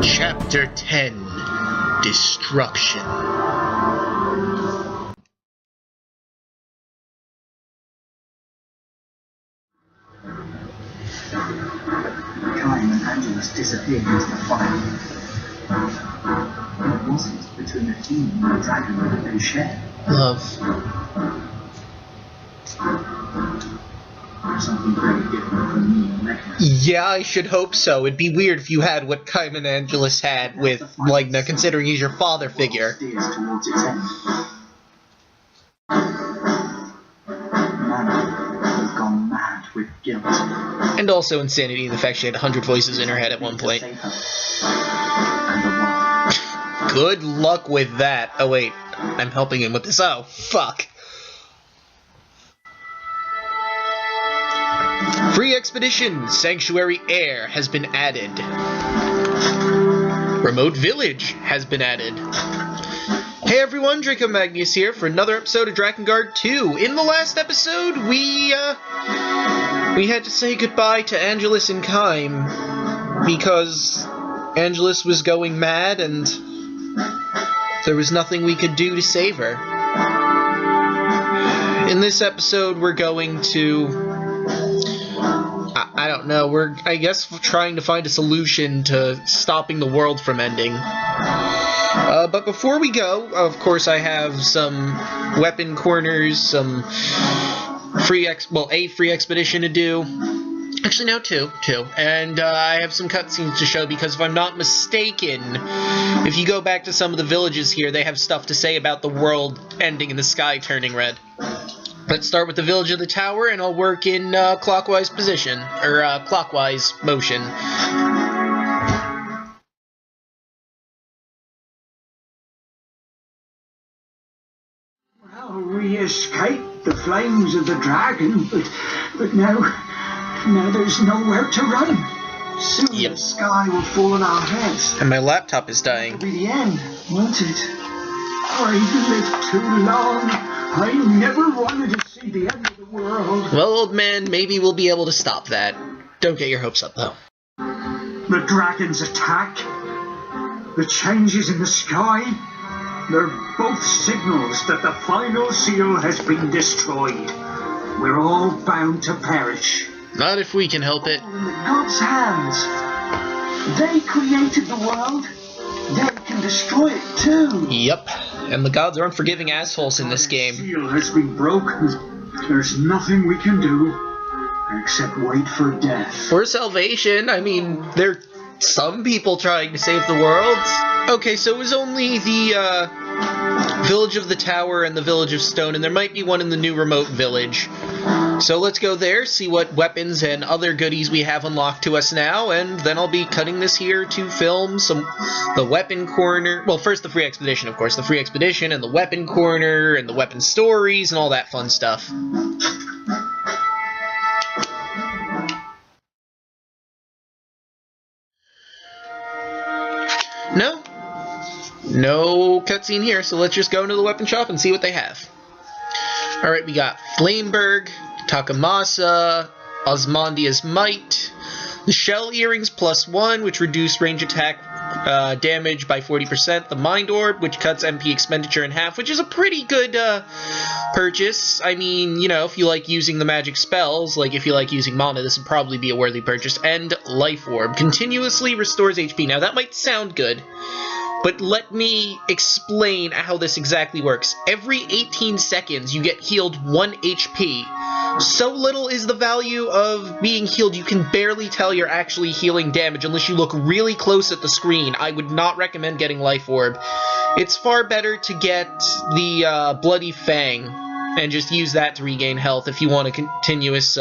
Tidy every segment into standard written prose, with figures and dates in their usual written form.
Chapter 10, Destruction. Kime and Angelus disappeared into the fire. What was it between the team and the dragon that they shared? Love. Something very different from me and Magnius. Yeah, I should hope so. It'd be weird if you had what Kime and Angelus had with Magna, considering he's your father figure. Steers towards its end. Magna has gone mad with guilt. And also insanity in the fact she had 100 voices in her head at one point. And the world. Good luck with that. Oh wait, I'm helping him with this. Oh, fuck. Free Expedition Sanctuary Air has been added. Remote Village has been added. Hey everyone, Draco Magnius here for another episode of Drakengard 2. In the last episode, we had to say goodbye to Angelus and Kime because Angelus was going mad and there was nothing we could do to save her. In this episode, we're going to... I don't know, we're, I guess, trying to find a solution to stopping the world from ending. But before we go, of course, I have some weapon corners, some a free expedition to do. Actually, no, two. And I have some cutscenes to show because if I'm not mistaken, if you go back to some of the villages here, they have stuff to say about the world ending and the sky turning red. Let's start with the village of the tower, and I'll work in clockwise position, or clockwise motion. Well, we escaped the flames of the dragon, but now there's nowhere to run. Soon the sky will fall on our heads. And my laptop is dying. It'll be the end, won't it? I've lived too long. I never wanted to see the end of the world. Well, old man, maybe we'll be able to stop that. Don't get your hopes up, though. The dragon's attack, the changes in the sky, they're both signals that the final seal has been destroyed. We're all bound to perish. Not if we can help it. In the gods' hands. They created the world. They can destroy it too. Yep. And the gods are unforgiving assholes in this game. The seal has been broken. There's nothing we can do except wait for death. For salvation, I mean, there are some people trying to save the world. Okay, so it was only the village of the tower and the village of stone, and there might be one in the new remote village. So let's go there, see what weapons and other goodies we have unlocked to us now, and then I'll be cutting this here to film the weapon corner. Well, first the free expedition, of course. The free expedition and the weapon corner and the weapon stories and all that fun stuff. No cutscene here, so let's just go into the weapon shop and see what they have. Alright, we got Flameberg, Takamasa, Osmondia's Might, the Shell Earrings +1, which reduce range attack damage by 40%, the Mind Orb, which cuts MP expenditure in half, which is a pretty good purchase. I mean, you know, if you like using the magic spells, like if you like using mana, this would probably be a worthy purchase, and Life Orb, continuously restores HP. Now, that might sound good, but let me explain how this exactly works. Every 18 seconds, you get healed 1 HP. So little is the value of being healed, you can barely tell you're actually healing damage unless you look really close at the screen. I would not recommend getting Life Orb. it's far better to get the Bloody Fang and just use that to regain health if you want a continuous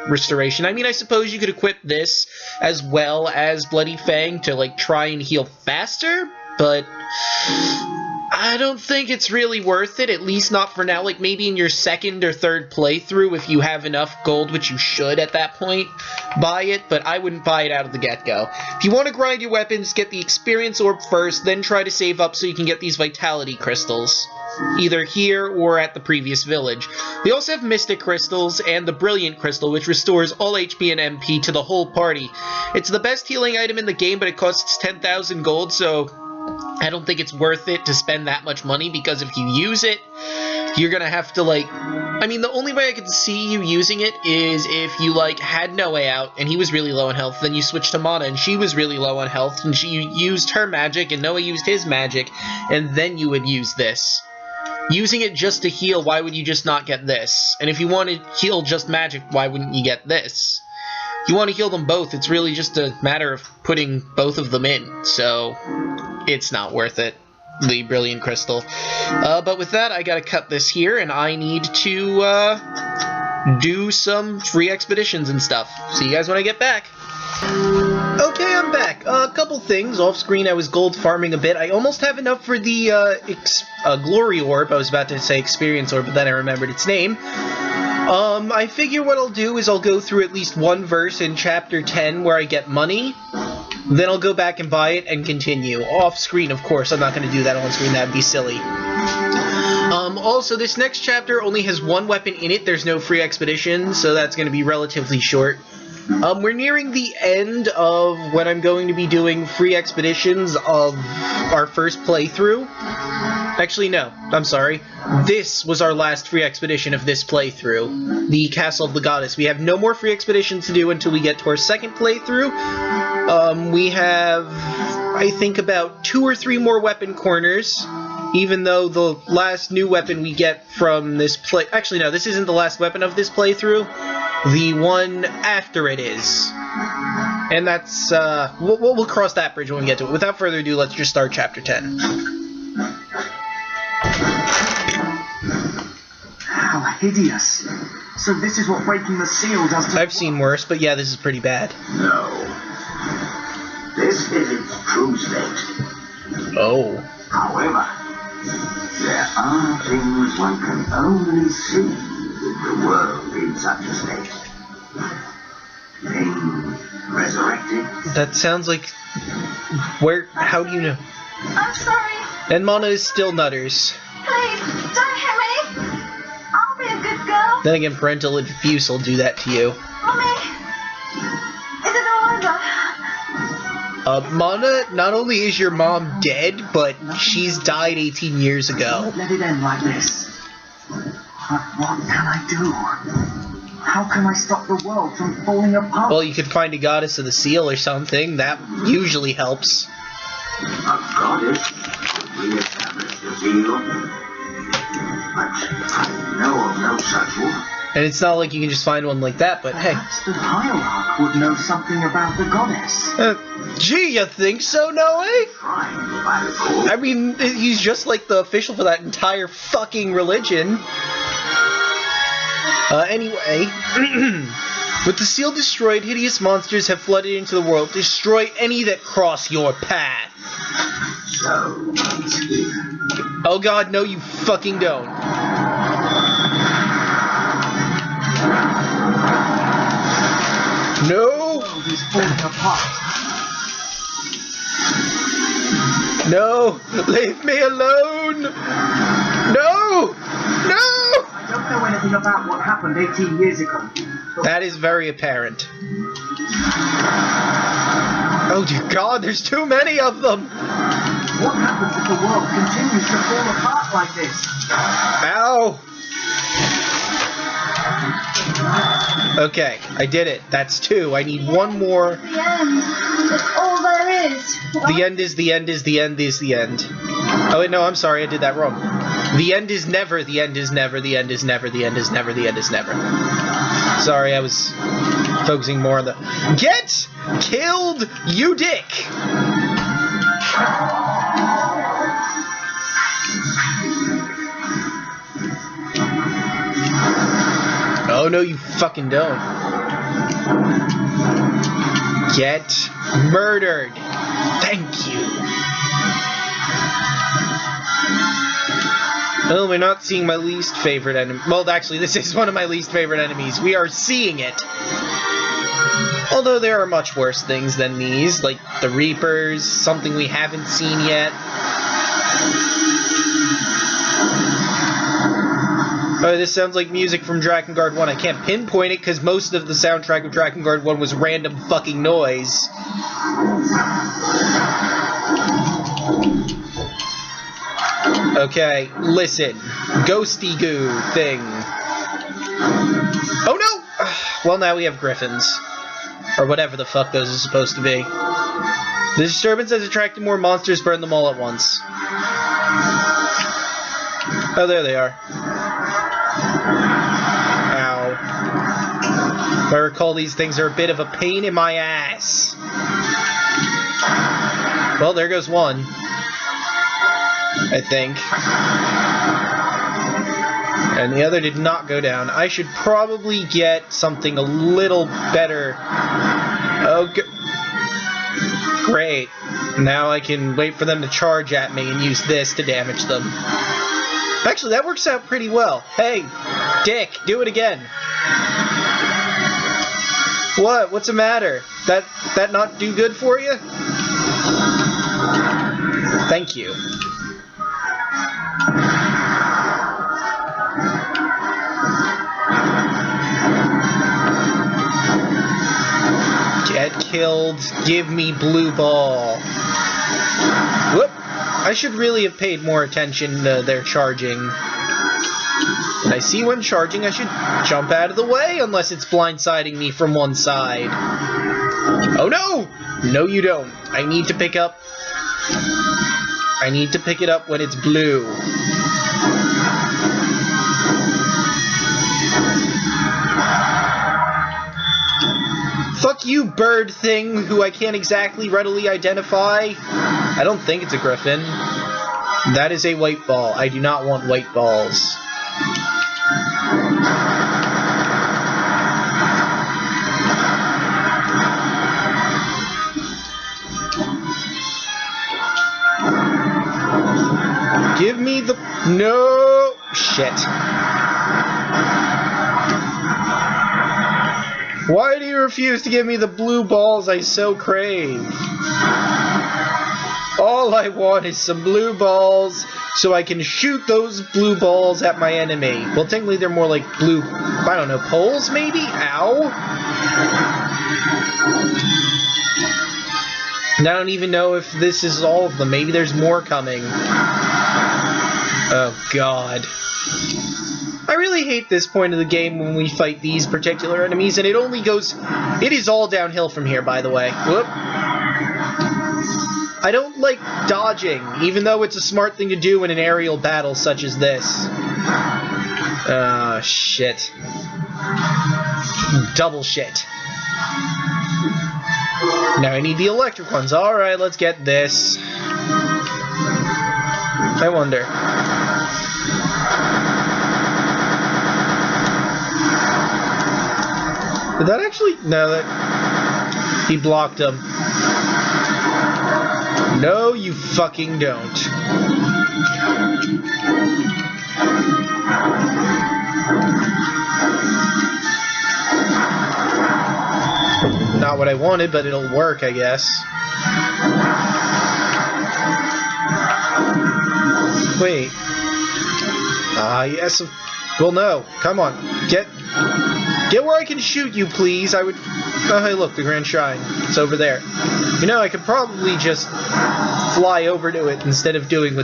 restoration. I mean, I suppose you could equip this as well as Bloody Fang to, like, try and heal faster, but I don't think it's really worth it, at least not for now. Like, maybe in your second or third playthrough, if you have enough gold, which you should at that point, buy it, but I wouldn't buy it out of the get-go. If you want to grind your weapons, get the experience orb first, then try to save up so you can get these vitality crystals, either here or at the previous village. We also have Mystic Crystals and the Brilliant Crystal, which restores all HP and MP to the whole party. It's the best healing item in the game, but it costs 10,000 gold, so I don't think it's worth it to spend that much money, because if you use it, you're gonna have to, like... I mean, the only way I could see you using it is if you, like, had Noe out, and he was really low on health, then you switched to Mana, and she was really low on health, and she used her magic, and Noe used his magic, and then you would use this. Using it just to heal, why would you just not get this? And if you want to heal just magic, why wouldn't you get this? If you want to heal them both, it's really just a matter of putting both of them in, so it's not worth it, the Brilliant Crystal. But with that, I gotta cut this here, and I need to do some free expeditions and stuff. See you guys when I get back. Okay, I'm back. A couple things. Off screen, I was gold farming a bit. I almost have enough for the Glory Orb. I was about to say Experience Orb, but then I remembered its name. I figure what I'll do is I'll go through at least one verse in Chapter 10 where I get money. Then I'll go back and buy it and continue. Off screen, of course. I'm not going to do that on screen. That'd be silly. Also, this next chapter only has one weapon in it. There's no free expedition, so that's going to be relatively short. We're nearing the end of when I'm going to be doing free expeditions of our first playthrough. Actually, no. I'm sorry. This was our last free expedition of this playthrough. The Castle of the Goddess. We have no more free expeditions to do until we get to our second playthrough. We have, I think, about 2 or 3 more weapon corners. Even though the last new weapon we get from this Actually, no. This isn't the last weapon of this playthrough. The one after it is. And that's, we'll cross that bridge when we get to it. Without further ado, let's just start Chapter 10. How hideous. So this is what breaking the seal does to... I've seen worse, but yeah, this is pretty bad. No. This is its true state. Oh. However, there are things one can only see with the world in such a state. Things resurrected. That sounds like... Where... How do you know? I'm sorry. And Mana is still nutters. Please, don't hit me. I'll be a good girl. Then again, parental abuse will do that to you. Mommy, is it all over? Mana, not only is your mom dead, but she's died 18 years ago. Don't let it end like this. But what can I do? How can I stop the world from falling apart? Well, you could find a goddess of the seal or something. That usually helps. A goddess would reestablish the seal. But I know of no such woman. And it's not like you can just find one like that, but hey. Perhaps the hierarch would know something about the goddess. Gee, you think so, Noe? Trying by the court. I mean, he's just like the official for that entire fucking religion. Anyway, with the seal destroyed, hideous monsters have flooded into the world. Destroy any that cross your path. So, it's here. Oh god, no you fucking don't. No! The world is falling apart. No! Leave me alone! No! No! I don't know anything about what happened 18 years ago. That is very apparent. Oh dear god, there's too many of them! What happens if the world continues to fall apart like this? Ow! Okay, I did it. That's 2. I need 1 more. The end. That's all there is. The end is the end is the end is the end. Oh wait, no, I'm sorry, I did that wrong. The end is never, the end is never, the end is never, the end is never, the end is never. Sorry, I was focusing more on the... Get killed, you dick! Oh no, you fucking don't. Get murdered. Thank you. Well, we're not seeing my least favorite enemy. Well, actually, this is one of my least favorite enemies. We are seeing it. Although there are much worse things than these, like the Reapers, something we haven't seen yet. Oh, this sounds like music from Drakengard 1. I can't pinpoint it because most of the soundtrack of Drakengard 1 was random fucking noise. Okay, listen. Ghosty goo thing. Oh no! Well, now we have griffins. Or whatever the fuck those are supposed to be. The disturbance has attracted more monsters, burn them all at once. Oh, there they are. Ow. If I recall, these things are a bit of a pain in my ass. Well, there goes one. I think. And the other did not go down. I should probably get something a little better. Oh, great. Now I can wait for them to charge at me and use this to damage them. Actually, that works out pretty well. Hey, Dick, do it again. What? What's the matter? That not do good for you? Thank you. Get killed. Give me blue ball. Whoop. I should really have paid more attention to their charging. When I see one charging, I should jump out of the way unless it's blindsiding me from one side. Oh no! No, you don't. I need to pick up... I need to pick it up when it's blue. Fuck you, bird thing, who I can't exactly readily identify. I don't think it's a griffin. That is a white ball. I do not want white balls. Give me the... No! Shit. Why do you refuse to give me the blue balls I so crave? All I want is some blue balls so I can shoot those blue balls at my enemy. Well, technically they're more like blue, I don't know, poles maybe? Ow! And I don't even know if this is all of them. Maybe there's more coming. Oh, God. I really hate this point of the game when we fight these particular enemies, and it only goes... It is all downhill from here, by the way. Whoop. I don't like dodging, even though it's a smart thing to do in an aerial battle such as this. Shit. Double shit. Now I need the electric ones. Alright, let's get this. I wonder... Did that actually... No, that... He blocked him. No, you fucking don't. Not what I wanted, but it'll work, I guess. Wait. Yes. Well, no. Come on. Get where I can shoot you, please. I would... Oh, hey, look, the Grand Shrine. It's over there. You know, I could probably just fly over to it instead of doing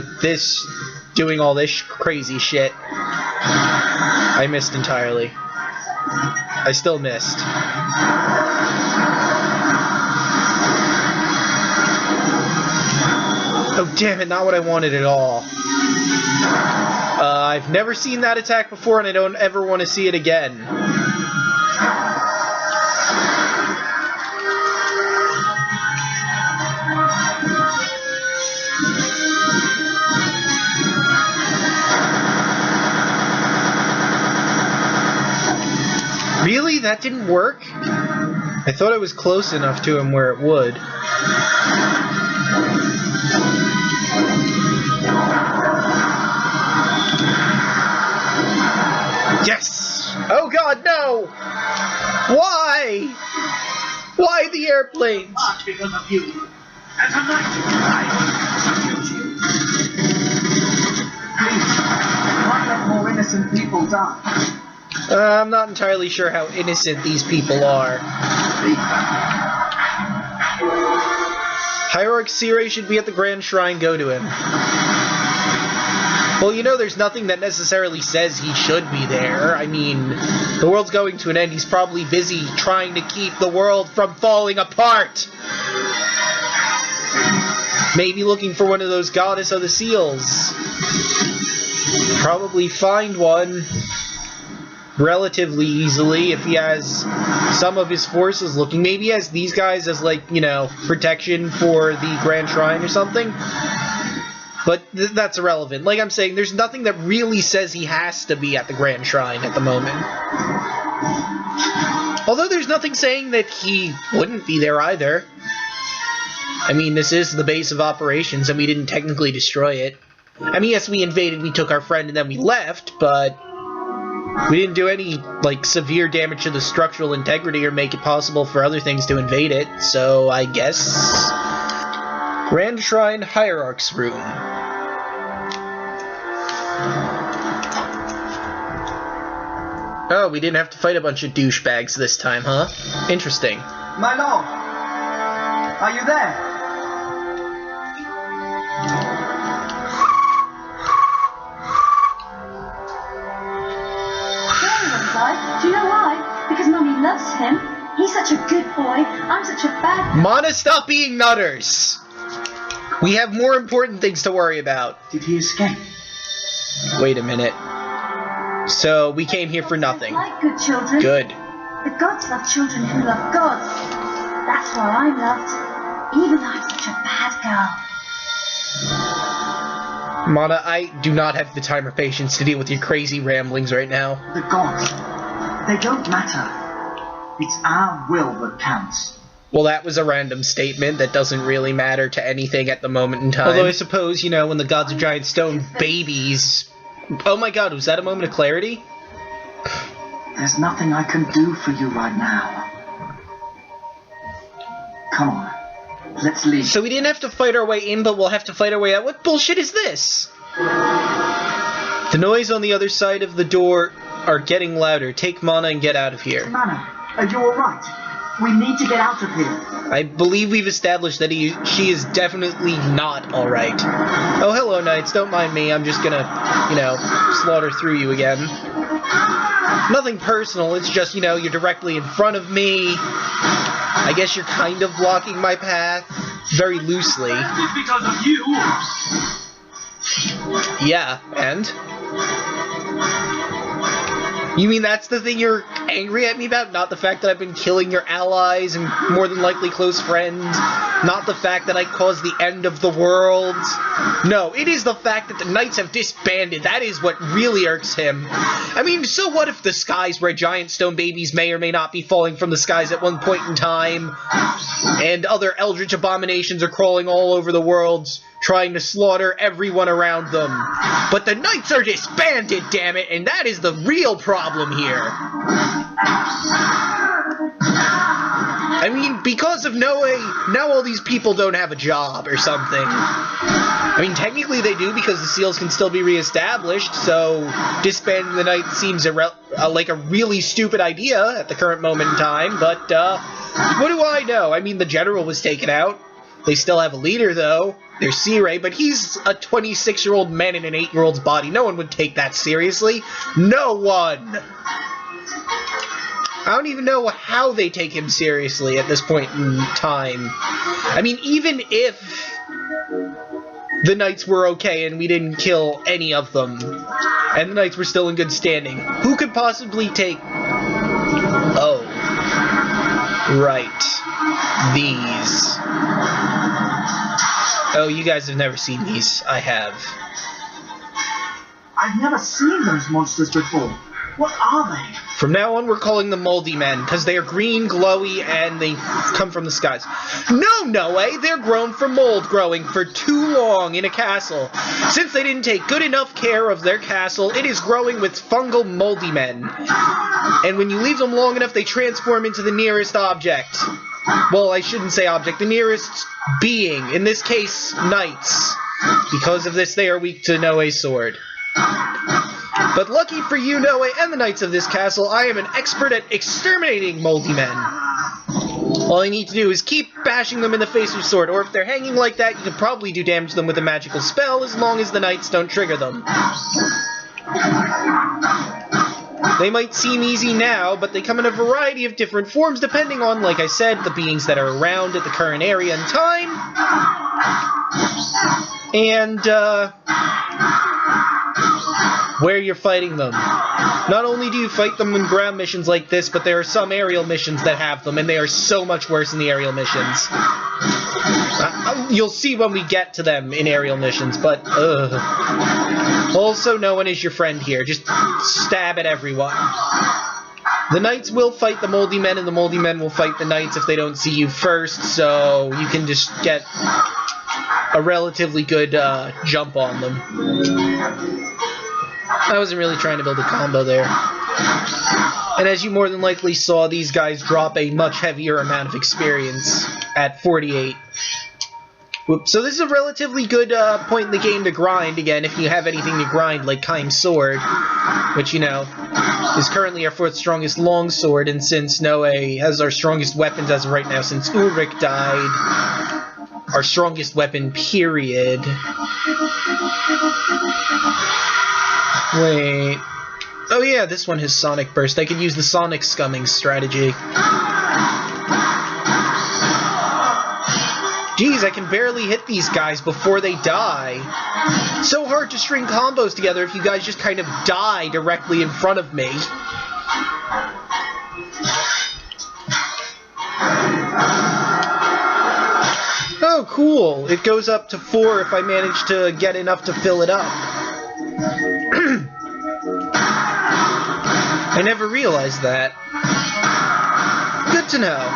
all this crazy shit. I missed entirely. I still missed. Oh, damn it, not what I wanted at all. I've never seen that attack before, and I don't ever want to see it again. that didn't work? I thought I was close enough to him where it would. Yes! Oh god, no! Why? Why the airplanes? Not because of you. As a knight, I will execute you. Please, why let more innocent people die? I'm not entirely sure how innocent these people are. Hierarch Seere should be at the Grand Shrine, go to him. Well, you know, there's nothing that necessarily says he should be there. I mean, the world's going to an end. He's probably busy trying to keep the world from falling apart. Maybe looking for one of those Goddess of the Seals. Probably find one relatively easily if he has some of his forces looking. Maybe he has these guys as, like, you know, protection for the Grand Shrine or something. But that's irrelevant. Like I'm saying, there's nothing that really says he has to be at the Grand Shrine at the moment. Although there's nothing saying that he wouldn't be there either. I mean, this is the base of operations, and we didn't technically destroy it. I mean, yes, we invaded, we took our friend, and then we left, but we didn't do any, like, severe damage to the structural integrity or make it possible for other things to invade it, so I guess... Grand Shrine Hierarch's Room. Oh, we didn't have to fight a bunch of douchebags this time, huh? Interesting. My lord, are you there? Do you know why? Because Mummy loves him. He's such a good boy. I'm such a bad boy. Mana, stop being nutters! We have more important things to worry about. Did he escape? Wait a minute. So, we came here for nothing. Like good children. Good. The gods love children who love gods. That's why I'm loved. Even though I'm such a bad girl. Mana, I do not have the time or patience to deal with your crazy ramblings right now. The gods, they don't matter. It's our will that counts. Well, that was a random statement that doesn't really matter to anything at the moment in time. Although I suppose, you know, when the gods of giant stone babies... Oh my god, was that a moment of clarity? There's nothing I can do for you right now. Come on, let's leave. So we didn't have to fight our way in, but we'll have to fight our way out? What bullshit is this? The noise on the other side of the door are getting louder. Take Mana and get out of here. Mana, are you alright? We need to get out of here. I believe we've established that she is definitely not alright. Oh, hello, knights. Don't mind me. I'm just gonna, you know, slaughter through you again. Nothing personal. It's just, you know, you're directly in front of me. I guess you're kind of blocking my path. Very loosely. It's because of you. Yeah, and? You mean that's the thing you're angry at me about? Not the fact that I've been killing your allies and more than likely close friends? Not the fact that I caused the end of the world? No, it is the fact that the knights have disbanded. That is what really irks him. I mean, so what if the skies where giant stone babies may or may not be falling from the skies at one point in time, and other eldritch abominations are crawling all over the world, trying to slaughter everyone around them. But the knights are disbanded, damn it, and that is the real problem here. I mean, because of Noe, now all these people don't have a job or something. I mean, technically they do because the seals can still be reestablished, so disbanding the knights seems like a really stupid idea at the current moment in time, but what do I know? I mean, the general was taken out. They still have a leader, though. There's Seere, but he's a 26-year-old man in an 8-year-old's body. No one would take that seriously. No one! I don't even know how they take him seriously at this point in time. I mean, even if the knights were okay and we didn't kill any of them, and the knights were still in good standing, who could possibly take... Oh. Right. These. Oh, you guys have never seen these. I have. I've never seen those monsters before. What are they? From now on, we're calling them Moldy Men, because they are green, glowy, and they come from the skies. No, Noe! They're grown from mold growing for too long in a castle. Since they didn't take good enough care of their castle, it is growing with fungal Moldy Men. And when you leave them long enough, they transform into the nearest object. Well, I shouldn't say object, the nearest being. In this case, knights. Because of this, they are weak to Noe's sword. But lucky for you, Noe, and the knights of this castle, I am an expert at exterminating Moldy Men. All you need to do is keep bashing them in the face with sword, or if they're hanging like that, you can probably do damage to them with a magical spell, as long as the knights don't trigger them. They might seem easy now, but they come in a variety of different forms, depending on, like I said, the beings that are around at the current area and time. And, where you're fighting them. Not only do you fight them in ground missions like this, but there are some aerial missions that have them, and they are so much worse than the aerial missions. You'll see when we get to them in aerial missions, but, Also, no one is your friend here. Just stab at everyone. The knights will fight the Moldy Men, and the Moldy Men will fight the knights if they don't see you first, so you can just get a relatively good jump on them. I wasn't really trying to build a combo there. And as you more than likely saw, these guys drop a much heavier amount of experience at 48. Whoops. So this is a relatively good point in the game to grind again, if you have anything to grind, like Kaim's sword, which, you know, is currently our 4th strongest longsword, and since Noe has our strongest weapons as of right now, since Ulrich died, our strongest weapon, period. Wait. Oh yeah, this one has Sonic Burst. I could use the Sonic Scumming strategy. Geez, I can barely hit these guys before they die. So hard to string combos together if you guys just kind of die directly in front of me. Oh, cool. It goes up to 4 if I manage to get enough to fill it up. I never realized that. Good to know.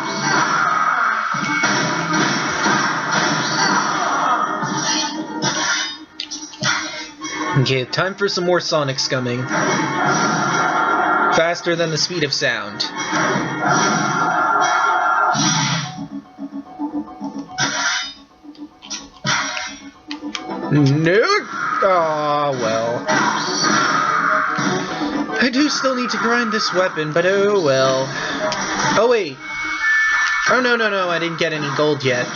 Okay, time for some more Sonic Scumming. Faster than the speed of sound. No! Aw, well. I do still need to grind this weapon, but oh well. Oh wait. Oh no, I didn't get any gold yet.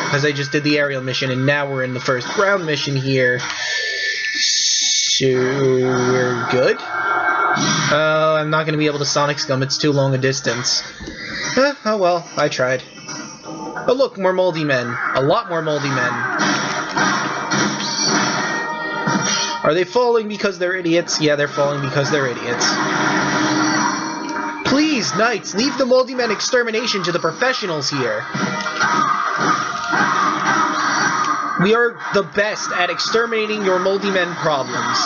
Because I just did the aerial mission, and now we're in the first ground mission here. So, we're good? Oh, I'm not going to be able to Sonic Scum, it's too long a distance. Oh well, I tried. Oh look, more Moldy Men. A lot more Moldy Men. Are they falling because they're idiots? Yeah, they're falling because they're idiots. Please, knights, leave the Moldy Men extermination to the professionals here. We are the best at exterminating your Moldy Men problems.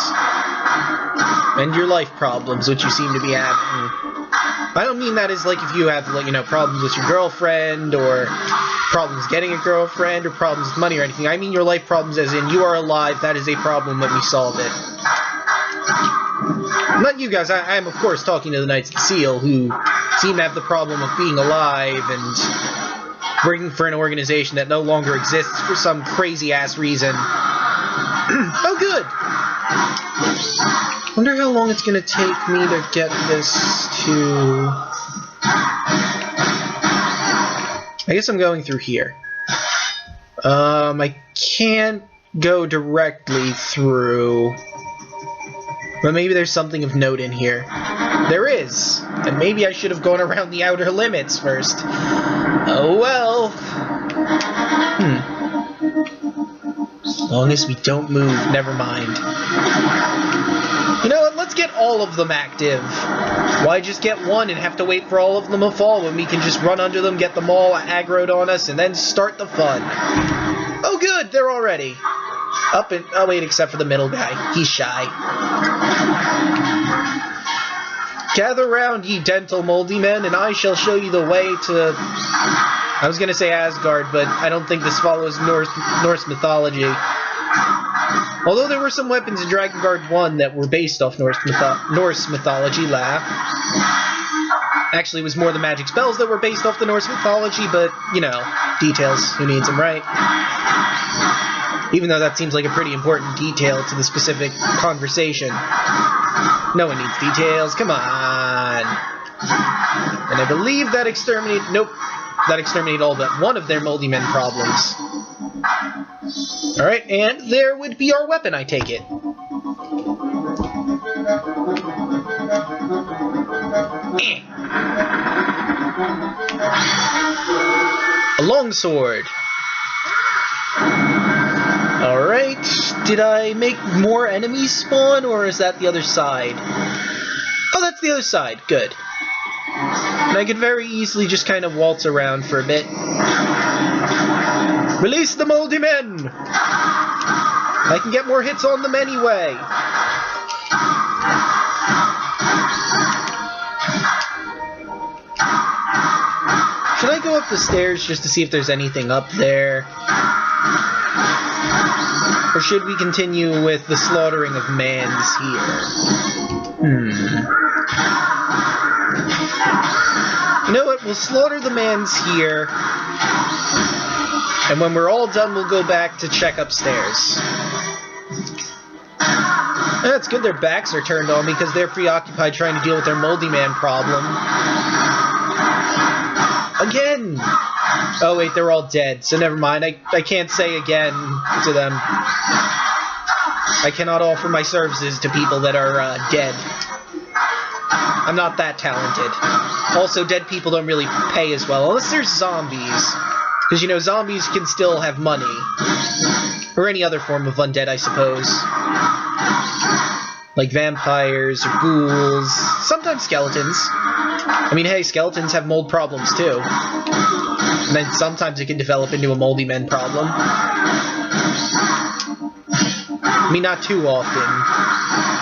And your life problems, which you seem to be having. I don't mean that as like if you have, like, you know, problems with your girlfriend, or problems getting a girlfriend, or problems with money or anything. I mean your life problems as in you are alive, that is a problem, let me solve it. Not you guys, I am of course talking to the Knights of the Seal, who seem to have the problem of being alive and working for an organization that no longer exists for some crazy-ass reason. Oh, good! Wonder how long it's gonna take me to get this to... I guess I'm going through here. I can't go directly through... But maybe there's something of note in here. There is! And maybe I should have gone around the outer limits first. Oh well. As long as we don't move, never mind. You know what, let's get all of them active. Why just get one and have to wait for all of them to fall when we can just run under them, get them all aggroed on us, and then start the fun. Oh good, they're all ready. Up and... oh wait, except for the middle guy. He's shy. Gather round, ye dental moldy men, and I shall show you the way to... I was going to say Asgard, but I don't think this follows Norse mythology. Although there were some weapons in Drakengard 1 that were based off Norse mythology, laugh. Actually, it was more the magic spells that were based off the Norse mythology, but, you know, details. Who needs them, right? Even though that seems like a pretty important detail to the specific conversation. No one needs details, come on! And I believe that exterminated... Nope. That exterminated all but one of their moldy men problems. Alright, and there would be our weapon, I take it. A longsword. Alright, did I make more enemies spawn, or is that the other side? Oh, that's the other side, good. And I could very easily just kind of waltz around for a bit. Release the moldy men! I can get more hits on them anyway! Should I go up the stairs just to see if there's anything up there? Or should we continue with the slaughtering of mans here? You know what? We'll slaughter the mans here. And when we're all done, we'll go back to check upstairs. It's good their backs are turned on because they're preoccupied trying to deal with their moldy man problem. Again! Oh wait, they're all dead, so never mind. I can't say again to them. I cannot offer my services to people that are dead. I'm not that talented. Also, dead people don't really pay as well, unless they're zombies. Because, you know, zombies can still have money. Or any other form of undead, I suppose. Like vampires, or ghouls, sometimes skeletons. I mean, hey, skeletons have mold problems, too. And then sometimes it can develop into a moldy men problem. I mean, not too often.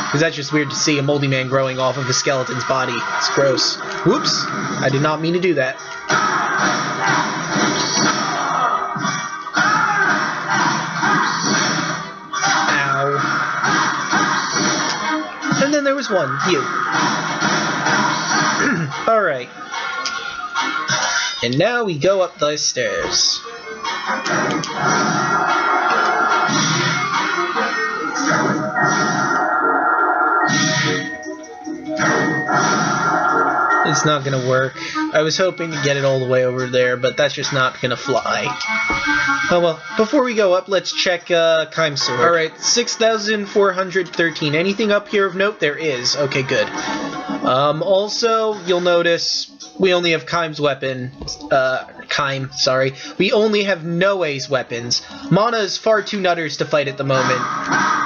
Because that's just weird to see a moldy man growing off of a skeleton's body. It's gross. Whoops! I did not mean to do that. Ow. And then there was one. You. Alright. And now we go up those stairs. It's not gonna work. I was hoping to get it all the way over there, but that's just not gonna fly. Oh well, before we go up, let's check Keim's sword. Alright, 6,413. Anything up here of note? There is. Okay, good. Also, you'll notice we only have Keim's weapon. Keim, sorry. We only have Noe's weapons. Mana is far too nutters to fight at the moment.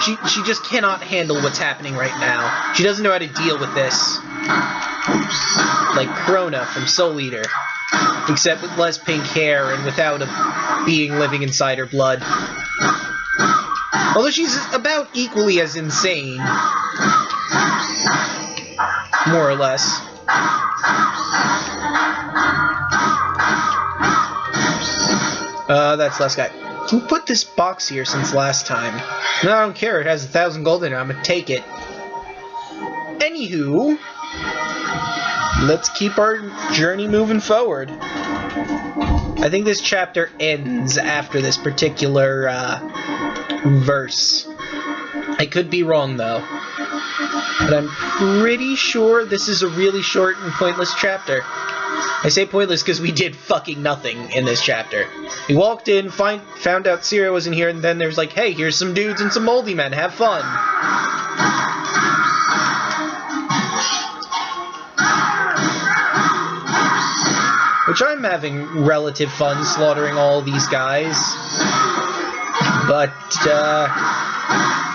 She just cannot handle what's happening right now. She doesn't know how to deal with this. Like Krona from Soul Eater. Except with less pink hair and without a being living inside her blood. Although she's about equally as insane. More or less. That's last guy. Who put this box here since last time? No, I don't care. It has 1,000 gold in it. I'm gonna take it. Anywho, let's keep our journey moving forward. I think this chapter ends after this particular verse. I could be wrong, though. But I'm pretty sure this is a really short and pointless chapter. I say pointless because we did fucking nothing in this chapter. We walked in, found out Seere wasn't here, and then there's like, hey, here's some dudes and some moldy men, have fun. Which I'm having relative fun slaughtering all these guys. But,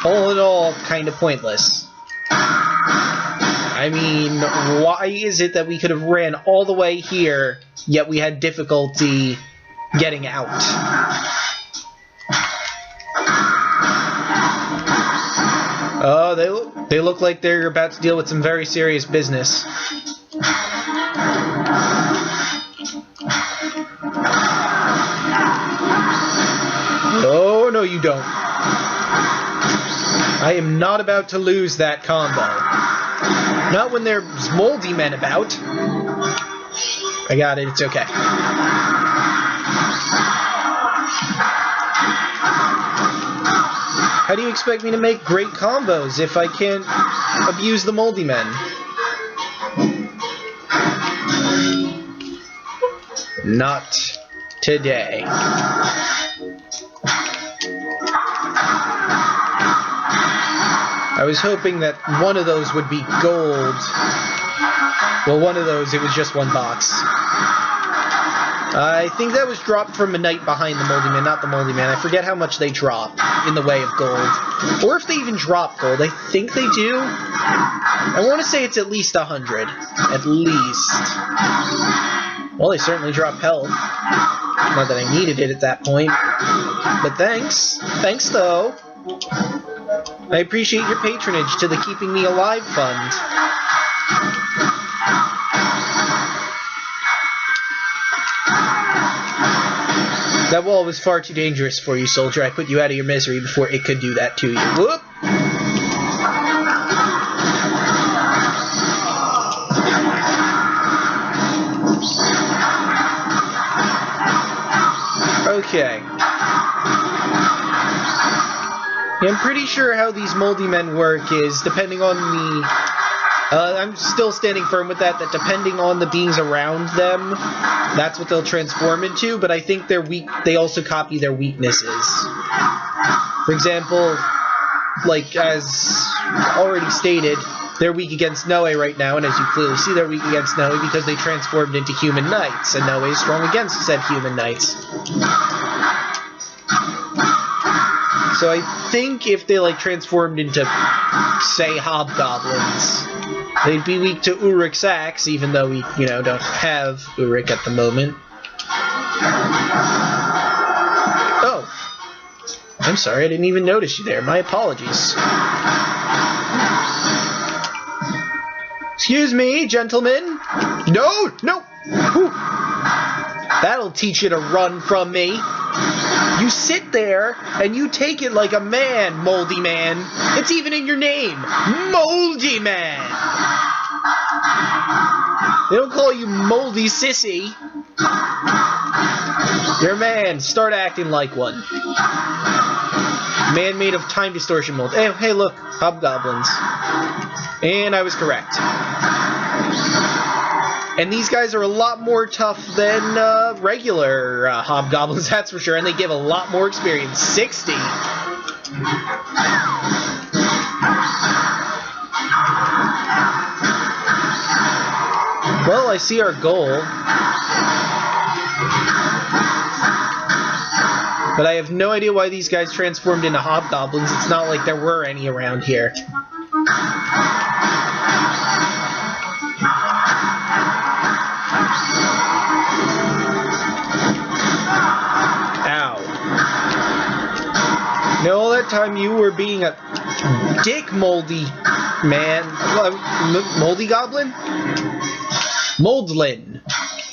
all in all, kind of pointless. I mean, why is it that we could have ran all the way here, yet we had difficulty getting out? Oh, they look like they're about to deal with some very serious business. Oh, no, you don't. I am not about to lose that combo. Not when there's moldy men about. I got it, it's okay. How do you expect me to make great combos if I can't abuse the moldy men? Not today. I was hoping that one of those would be gold. Well, one of those, it was just one box. I think that was dropped from a knight behind the Moldy Man, not the Moldy Man. I forget how much they drop in the way of gold. Or if they even drop gold. I think they do. I want to say it's at least 100. At least. Well, they certainly drop health. Not that I needed it at that point. But thanks. Thanks, though. I appreciate your patronage to the Keeping Me Alive Fund. That wall was far too dangerous for you, soldier. I put you out of your misery before it could do that to you. Whoop! Okay. Yeah, I'm pretty sure how these moldy men work is depending on the... I'm still standing firm with that depending on the beings around them, that's what they'll transform into, but I think they're weak. They also copy their weaknesses. For example, like, as already stated, they're weak against Noe right now, and as you clearly see, they're weak against Noe because they transformed into human knights, and Noe is strong against said human knights. So I think if they, like, transformed into, say, hobgoblins, they'd be weak to Ulrich's axe, even though we, you know, don't have Ulrich at the moment. Oh. I'm sorry, I didn't even notice you there. My apologies. Excuse me, gentlemen. No! No! Whew. That'll teach you to run from me. You sit there, and you take it like a man, Moldy Man. It's even in your name. Moldy Man! They don't call you Moldy Sissy. You're a man. Start acting like one. Man made of time distortion mold. Hey, look. Hobgoblins. And I was correct. And these guys are a lot more tough than regular hobgoblins, that's for sure. And they give a lot more experience. 60. Well, I see our goal. But I have no idea why these guys transformed into hobgoblins. It's not like there were any around here. Ow. Now, all that time you were being a dick, Moldy Man. Moldy Goblin? Moldlin.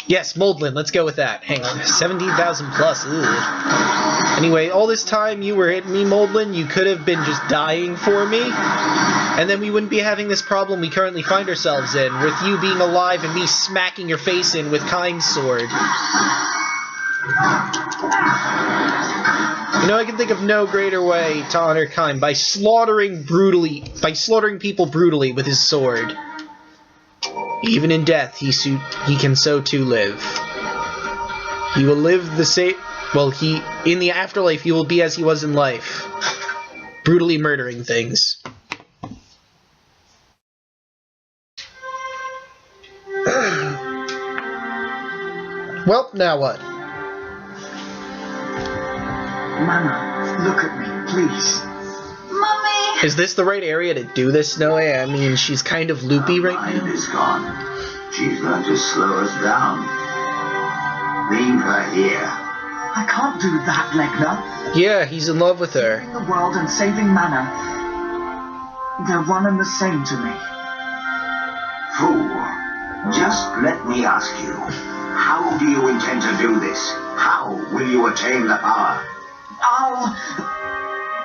Yes, Moldlin. Let's go with that. Hang on. 17,000 plus. Ugh. Anyway, all this time you were hitting me, Moldlin, you could have been just dying for me. And then we wouldn't be having this problem we currently find ourselves in, with you being alive and me smacking your face in with Kind's sword. You know, I can think of no greater way to honor Kind by slaughtering people brutally with his sword. Even in death, he can so too live. He will live the same. Well, in the afterlife, he will be as he was in life, brutally murdering things. Well, now what? Mama, look at me, please. Mummy! Is this the right area to do this, Noe? I mean, she's kind of loopy right Mind now. is gone. She's going to slow us down. Leave her here. I can't do that, Legna. Yeah, he's in love with her. Saving the world and saving Mana. They're one and the same to me. Fool, just let me ask you, how do you intend to do this? How will you attain the power?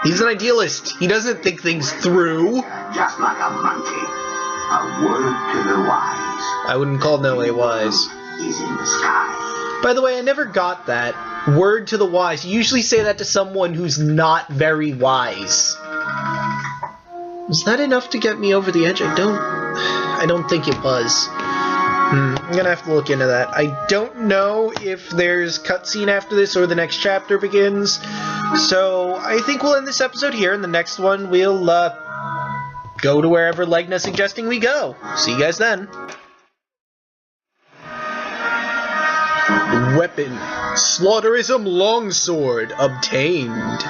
He's an idealist. He doesn't think things through. Just like a monkey. A word to the wise. I wouldn't call Noe wise. Is in the sky. By the way, I never got that. Word to the wise. You usually say that to someone who's not very wise. Was that enough to get me over the edge? I don't think it was. I'm gonna have to look into that. I don't know if there's cutscene after this or the next chapter begins. So I think we'll end this episode here. In the next one, we'll go to wherever Legna's suggesting we go. See you guys then. Weapon. Slaughterism longsword obtained.